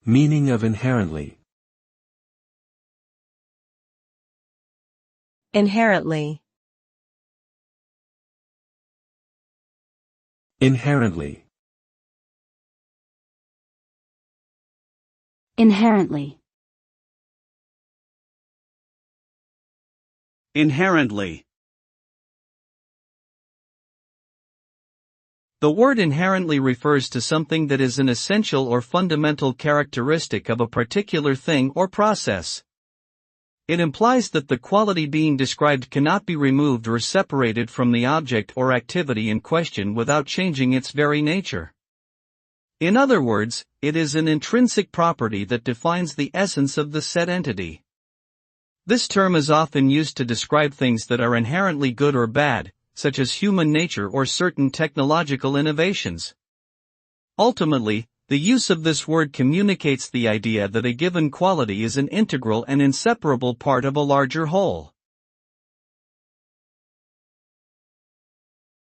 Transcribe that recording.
Meaning of inherently. Inherently. Inherently. Inherently. Inherently. The word inherently refers to something that is an essential or fundamental characteristic of a particular thing or process. It implies that the quality being described cannot be removed or separated from the object or activity in question without changing its very nature. In other words, it is an intrinsic property that defines the essence of the said entity. This term is often used to describe things that are inherently good or bad, such as human nature or certain technological innovations. Ultimately, the use of this word communicates the idea that a given quality is an integral and inseparable part of a larger whole.